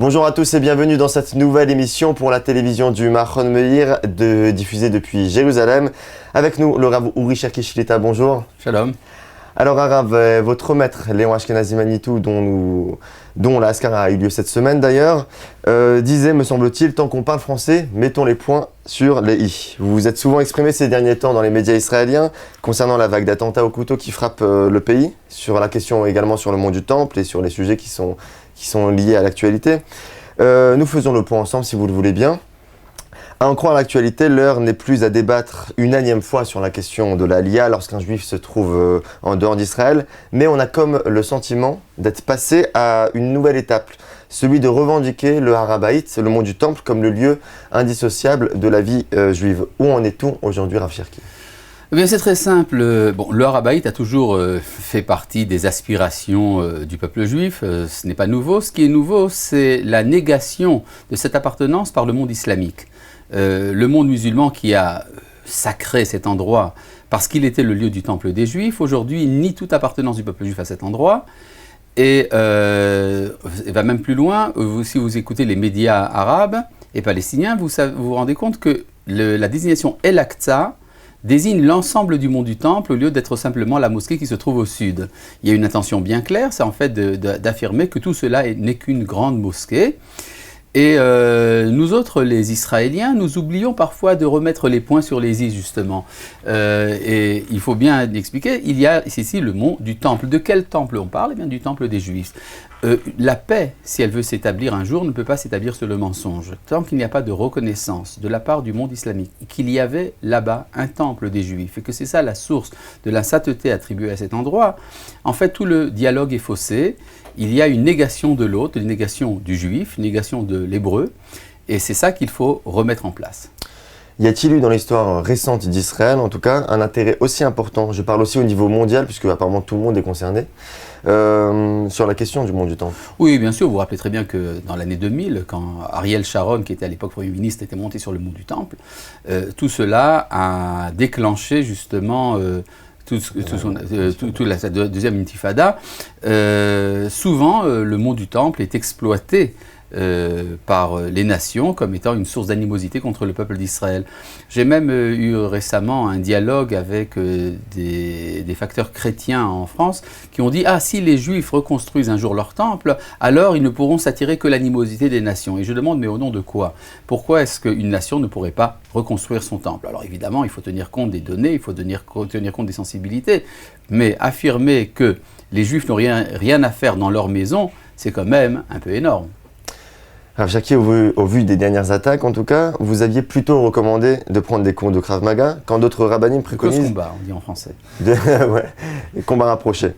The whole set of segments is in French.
Bonjour à tous et bienvenue dans cette nouvelle émission pour la télévision du Machon Meir, diffusée depuis Jérusalem. Avec nous, le Rav Uri Cherki Shlita, bonjour. Shalom. Alors Rav, votre maître, Léon Ashkenazi Manitou, dont la Haskara a eu lieu cette semaine d'ailleurs, disait, me semble-t-il, tant qu'on parle français, mettons les points sur les i. Vous vous êtes souvent exprimé ces derniers temps dans les médias israéliens concernant la vague d'attentats au couteau qui frappe le pays, sur la question également sur le mont du Temple et sur les sujets qui sont liés à l'actualité. Nous faisons le point ensemble si vous le voulez bien. À en croire l'actualité, l'heure n'est plus à débattre une énième fois sur la question de l'Aliyah lorsqu'un juif se trouve en dehors d'Israël, mais on a comme le sentiment d'être passé à une nouvelle étape, celui de revendiquer le Har HaBayit, le mont du Temple, comme le lieu indissociable de la vie juive. Où en est-on aujourd'hui, Rav Cherki ? Eh bien, c'est très simple. Le Har HaBayit a toujours fait partie des aspirations du peuple juif. Ce n'est pas nouveau. Ce qui est nouveau, c'est la négation de cette appartenance par le monde islamique. Le monde musulman qui a sacré cet endroit parce qu'il était le lieu du temple des Juifs, aujourd'hui nie toute appartenance du peuple juif à cet endroit et va même plus loin. Si vous écoutez les médias arabes et palestiniens, vous vous rendez compte que la désignation El Aqsa désigne l'ensemble du mont du Temple au lieu d'être simplement la mosquée qui se trouve au sud. Il y a une intention bien claire, c'est en fait d'affirmer que tout cela n'est qu'une grande mosquée. Et nous autres, les Israéliens, nous oublions parfois de remettre les points sur les i, justement. Et il faut bien expliquer, il y a ici le mont du Temple. De quel temple on parle ? Eh bien, du temple des Juifs. La paix, si elle veut s'établir un jour, ne peut pas s'établir sur le mensonge. Tant qu'il n'y a pas de reconnaissance de la part du monde islamique qu'il y avait là-bas un temple des Juifs, et que c'est ça la source de la sainteté attribuée à cet endroit, en fait, tout le dialogue est faussé. Il y a une négation de l'autre, une négation du juif, une négation de l'hébreu, et c'est ça qu'il faut remettre en place. Y a-t-il eu dans l'histoire récente d'Israël, en tout cas, un intérêt aussi important, je parle aussi au niveau mondial, puisque apparemment tout le monde est concerné, sur la question du mont du Temple? Oui, bien sûr, vous vous rappelez très bien que dans l'année 2000, quand Ariel Sharon, qui était à l'époque Premier ministre, était monté sur le mont du Temple, tout cela a déclenché justement la deuxième intifada. Souvent, le mont du Temple est exploité par les nations comme étant une source d'animosité contre le peuple d'Israël. J'ai même eu récemment un dialogue avec des facteurs chrétiens en France qui ont dit « Ah, si les Juifs reconstruisent un jour leur temple, alors ils ne pourront s'attirer que l'animosité des nations. » Et je demande « Mais au nom de quoi ? Pourquoi est-ce qu'une nation ne pourrait pas reconstruire son temple ?» Alors évidemment, il faut tenir compte des données, il faut tenir compte des sensibilités, mais affirmer que les Juifs n'ont rien à faire dans leur maison, c'est quand même un peu énorme. Rav Cherki, au vu des dernières attaques, en tout cas, vous aviez plutôt recommandé de prendre des cours de Krav Maga, quand d'autres rabbinim préconisent... combat, on dit en français. Ouais, combat rapproché.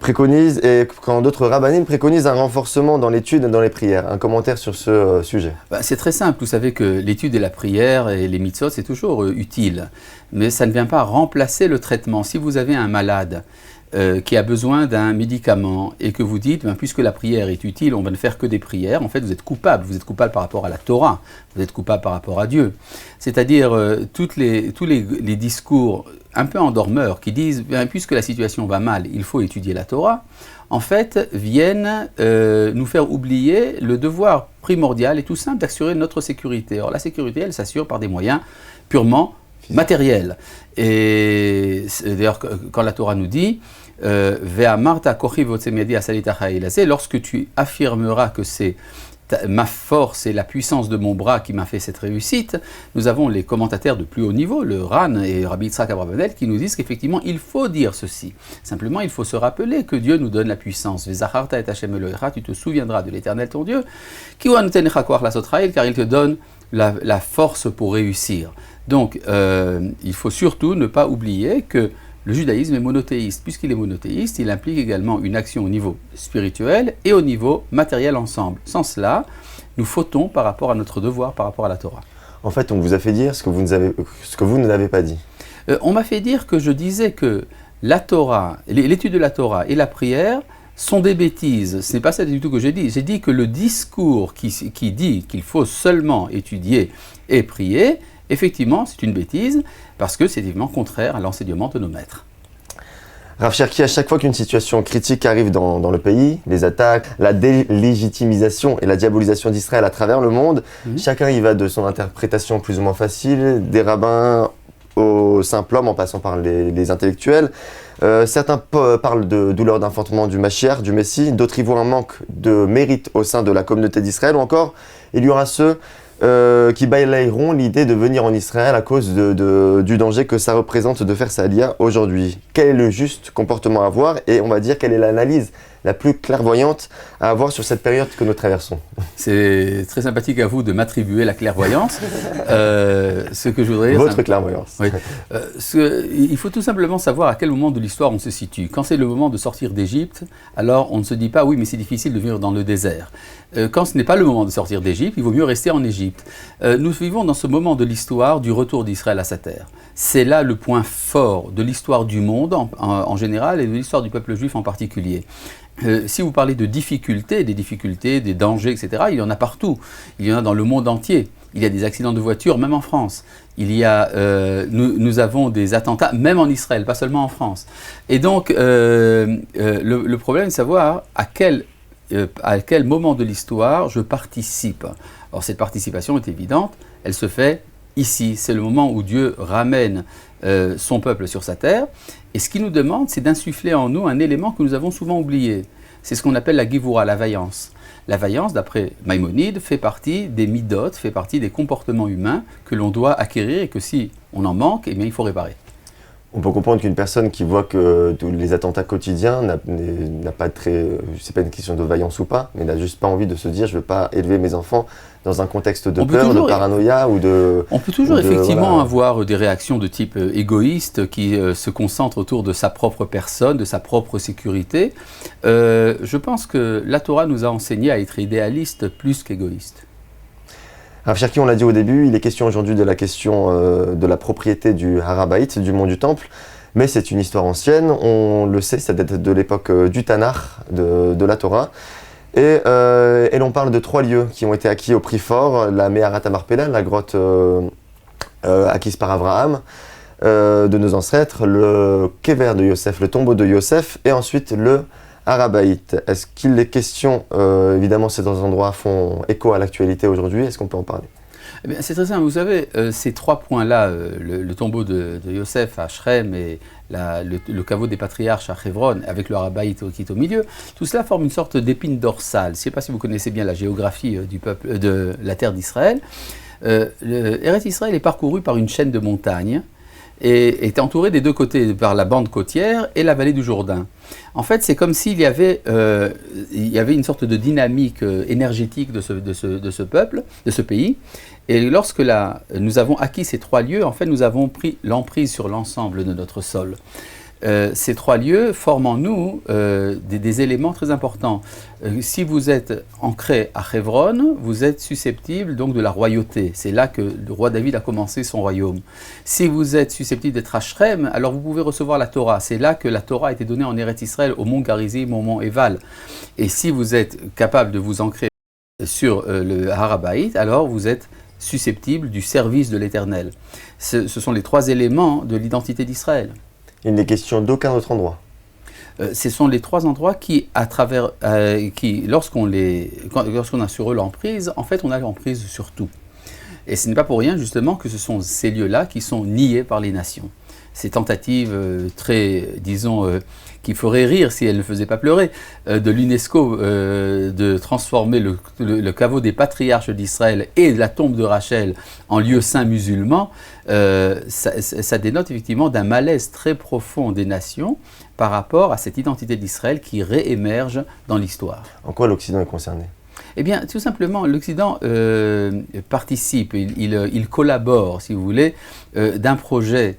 Préconisent, et quand d'autres rabbinim préconisent un renforcement dans l'étude et dans les prières. Un commentaire sur ce sujet? C'est très simple, vous savez que l'étude et la prière et les mitzvot, c'est toujours utile. Mais ça ne vient pas remplacer le traitement. Si vous avez un malade qui a besoin d'un médicament et que vous dites, puisque la prière est utile, on va ne faire que des prières, en fait vous êtes coupable par rapport à la Torah, vous êtes coupable par rapport à Dieu. C'est-à-dire tous les discours un peu endormeurs qui disent, puisque la situation va mal, il faut étudier la Torah, en fait viennent nous faire oublier le devoir primordial et tout simple d'assurer notre sécurité. Or la sécurité, elle s'assure par des moyens purement matériels. Et d'ailleurs, quand la Torah nous dit lorsque tu affirmeras que c'est ma force et la puissance de mon bras qui m'a fait cette réussite, nous avons les commentateurs de plus haut niveau, le Ran et Rabbi Yitzhak Abravanel, qui nous disent qu'effectivement il faut dire ceci. Simplement, il faut se rappeler que Dieu nous donne la puissance. Tu te souviendras de l'Éternel ton Dieu, car il te donne la force pour réussir. Donc, il faut surtout ne pas oublier que le judaïsme est monothéiste. Puisqu'il est monothéiste, il implique également une action au niveau spirituel et au niveau matériel ensemble. Sans cela, nous fautons par rapport à notre devoir, par rapport à la Torah. En fait, on vous a fait dire ce que vous ne n'avez pas dit. On m'a fait dire que je disais que la Torah, l'étude de la Torah et la prière sont des bêtises. Ce n'est pas ça du tout que j'ai dit. J'ai dit que le discours qui dit qu'il faut seulement étudier et prier, effectivement, c'est une bêtise, parce que c'est évidemment contraire à l'enseignement de nos maîtres. Rav Cherki, à chaque fois qu'une situation critique arrive dans le pays, les attaques, la délégitimisation et la diabolisation d'Israël à travers le monde, chacun y va de son interprétation plus ou moins facile, des rabbins au simple homme en passant par les intellectuels. Certains parlent de douleur d'enfantement du Mashiach, du Messie, d'autres y voient un manque de mérite au sein de la communauté d'Israël, ou encore il y aura ceux qui balayeront l'idée de venir en Israël à cause du danger que ça représente de faire sa Aliyah aujourd'hui. Quel est le juste comportement à avoir et on va dire quelle est l'analyse la plus clairvoyante à avoir sur cette période que nous traversons? C'est très sympathique à vous de m'attribuer la clairvoyance. Ce que je voudrais dire, votre clairvoyance. Oui. Il faut tout simplement savoir à quel moment de l'histoire on se situe. Quand c'est le moment de sortir d'Égypte, alors on ne se dit pas oui mais c'est difficile de vivre dans le désert. Quand ce n'est pas le moment de sortir d'Égypte, il vaut mieux rester en Égypte. Nous vivons dans ce moment de l'histoire du retour d'Israël à sa terre. C'est là le point fort de l'histoire du monde en général et de l'histoire du peuple juif en particulier. Si vous parlez de difficultés, des dangers, etc., il y en a partout. Il y en a dans le monde entier. Il y a des accidents de voiture, même en France. Nous avons des attentats, même en Israël, pas seulement en France. Et donc, le problème est de savoir à quel moment de l'histoire je participe. Or, cette participation est évidente, elle se fait ici. C'est le moment où Dieu ramène son peuple sur sa terre. Et ce qu'il nous demande, c'est d'insuffler en nous un élément que nous avons souvent oublié. C'est ce qu'on appelle la Givura, la vaillance. La vaillance, d'après Maïmonide, fait partie des midot, fait partie des comportements humains que l'on doit acquérir et que si on en manque, eh bien, il faut réparer. On peut comprendre qu'une personne qui voit que tous les attentats quotidiens n'a pas très, c'est pas une question de vaillance ou pas, mais n'a juste pas envie de se dire je veux pas élever mes enfants dans un contexte de peur, de paranoïa ou de... On peut toujours effectivement avoir des réactions de type égoïste qui se concentrent autour de sa propre personne, de sa propre sécurité. Je pense que la Torah nous a enseigné à être idéaliste plus qu'égoïste. Rav Cherki, on l'a dit au début, il est question aujourd'hui de la question de la propriété du Har HaBayit, du mont du Temple, mais c'est une histoire ancienne, on le sait, ça date de l'époque du Tanakh, de la Torah, et l'on parle de 3 lieux qui ont été acquis au prix fort, la Meharat HaMarpela, la grotte acquise par Abraham, de nos ancêtres, le Kever de Yosef, le tombeau de Yosef, et ensuite le Har HaBayit. Est-ce qu'il est question, évidemment ces 2 endroits font écho à l'actualité aujourd'hui, est-ce qu'on peut en parler? Eh bien, c'est très simple, vous savez, ces 3 points-là, le tombeau de Yosef à Shrem et le caveau des patriarches à Hebron, avec le Har HaBayit qui est au milieu, tout cela forme une sorte d'épine dorsale. Je ne sais pas si vous connaissez bien la géographie de la terre d'Israël. Eretz Israël est parcouru par une chaîne de montagnes et est entouré des 2 côtés par la bande côtière et la vallée du Jourdain. En fait, c'est comme s'il y avait une sorte de dynamique énergétique de ce peuple, de ce pays. Et lorsque nous avons acquis ces 3 lieux, en fait, nous avons pris l'emprise sur l'ensemble de notre sol. Ces 3 lieux forment en nous des éléments très importants. Si vous êtes ancré à Hebron, vous êtes susceptible donc de la royauté. C'est là que le roi David a commencé son royaume. Si vous êtes susceptible d'être à Shrem, alors vous pouvez recevoir la Torah. C'est là que la Torah a été donnée en Eretz Israël, au mont Garizim, au mont Eval. Et si vous êtes capable de vous ancrer sur le Har HaBayit, alors vous êtes susceptible du service de l'Éternel. Ce sont les 3 éléments de l'identité d'Israël. Il n'est question d'aucun autre endroit. Ce sont les 3 endroits qui, lorsqu'on a sur eux l'emprise, en fait, on a l'emprise sur tout. Et ce n'est pas pour rien, justement, que ce sont ces lieux-là qui sont niés par les nations. Ces tentatives très, disons, qui feraient rire si elles ne faisaient pas pleurer, de l'UNESCO de transformer le caveau des patriarches d'Israël et la tombe de Rachel en lieu saint musulman, ça dénote effectivement d'un malaise très profond des nations par rapport à cette identité d'Israël qui réémerge dans l'histoire. En quoi l'Occident est concerné ? Eh bien, tout simplement, l'Occident participe, il collabore, si vous voulez, d'un projet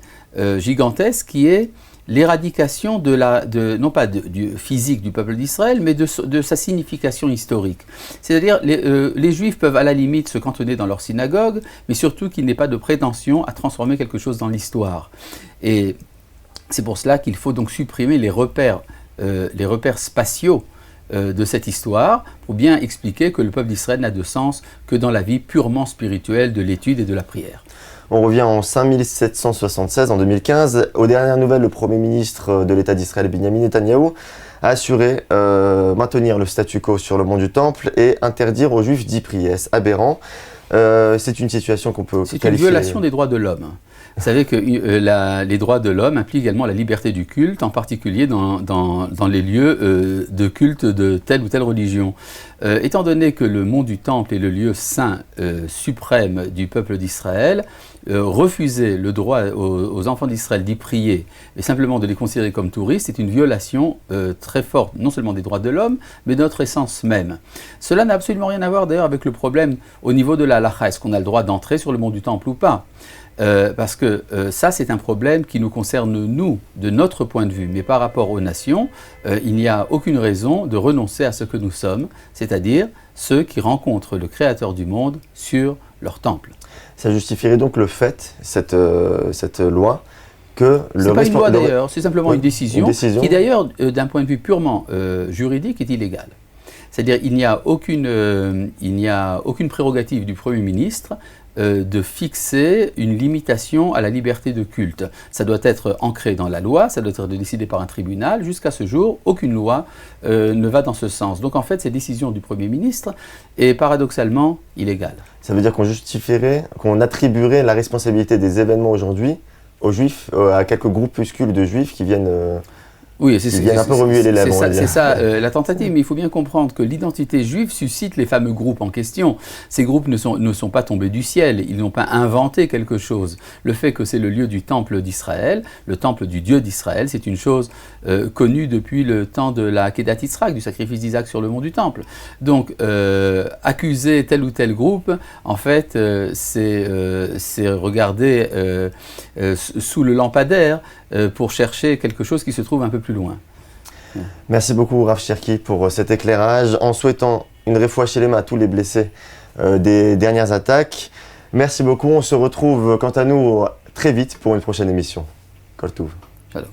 gigantesque qui est l'éradication non pas du physique du peuple d'Israël, mais de sa signification historique. C'est-à-dire, les Juifs peuvent à la limite se cantonner dans leur synagogue, mais surtout qu'il n'ait pas de prétention à transformer quelque chose dans l'histoire. Et c'est pour cela qu'il faut donc supprimer les repères spatiaux de cette histoire, pour bien expliquer que le peuple d'Israël n'a de sens que dans la vie purement spirituelle de l'étude et de la prière. On revient en 5776, en 2015. Aux dernières nouvelles, le Premier ministre de l'État d'Israël, Benjamin Netanyahou, a assuré maintenir le statu quo sur le mont du Temple et interdire aux Juifs d'y prier. Est-ce aberrant? C'est une situation qu'on peut qualifier... C'est une violation des droits de l'homme. Vous savez que les droits de l'homme impliquent également la liberté du culte, en particulier dans les lieux de culte de telle ou telle religion. Étant donné que le mont du Temple est le lieu saint suprême du peuple d'Israël, refuser le droit aux enfants d'Israël d'y prier et simplement de les considérer comme touristes est une violation très forte, non seulement des droits de l'homme, mais de notre essence même. Cela n'a absolument rien à voir d'ailleurs avec le problème au niveau de la halakha. Est-ce qu'on a le droit d'entrer sur le mont du Temple ou pas? Parce que ça, c'est un problème qui nous concerne, nous, de notre point de vue. Mais par rapport aux nations, il n'y a aucune raison de renoncer à ce que nous sommes, c'est-à-dire ceux qui rencontrent le Créateur du monde sur leur temple. Ça justifierait donc le fait, cette loi, que le... C'est pas une loi d'ailleurs, c'est simplement une décision qui d'ailleurs, d'un point de vue purement juridique, est illégale. C'est-à-dire qu'il n'y a aucune prérogative du Premier ministre de fixer une limitation à la liberté de culte. Ça doit être ancré dans la loi, ça doit être décidé par un tribunal. Jusqu'à ce jour, aucune loi ne va dans ce sens. Donc en fait, cette décision du Premier ministre est paradoxalement illégale. Ça veut dire qu'on justifierait, qu'on attribuerait la responsabilité des événements aujourd'hui aux Juifs, à quelques groupuscules de Juifs qui viennent... Oui, un peu remuer les lèvres. C'est ça la tentative, mais il faut bien comprendre que l'identité juive suscite les fameux groupes en question. Ces groupes ne sont pas tombés du ciel, ils n'ont pas inventé quelque chose. Le fait que c'est le lieu du temple d'Israël, le temple du Dieu d'Israël, c'est une chose connue depuis le temps de la Kedat Yitzhak, du sacrifice d'Isaac sur le mont du temple. Donc, accuser tel ou tel groupe, en fait, c'est regarder sous le lampadaire pour chercher quelque chose qui se trouve un peu plus loin. Merci beaucoup Rav Cherki pour cet éclairage, en souhaitant une réfoua shelema à tous les blessés des dernières attaques. Merci beaucoup, on se retrouve quant à nous très vite pour une prochaine émission. Kol Tov. Alors.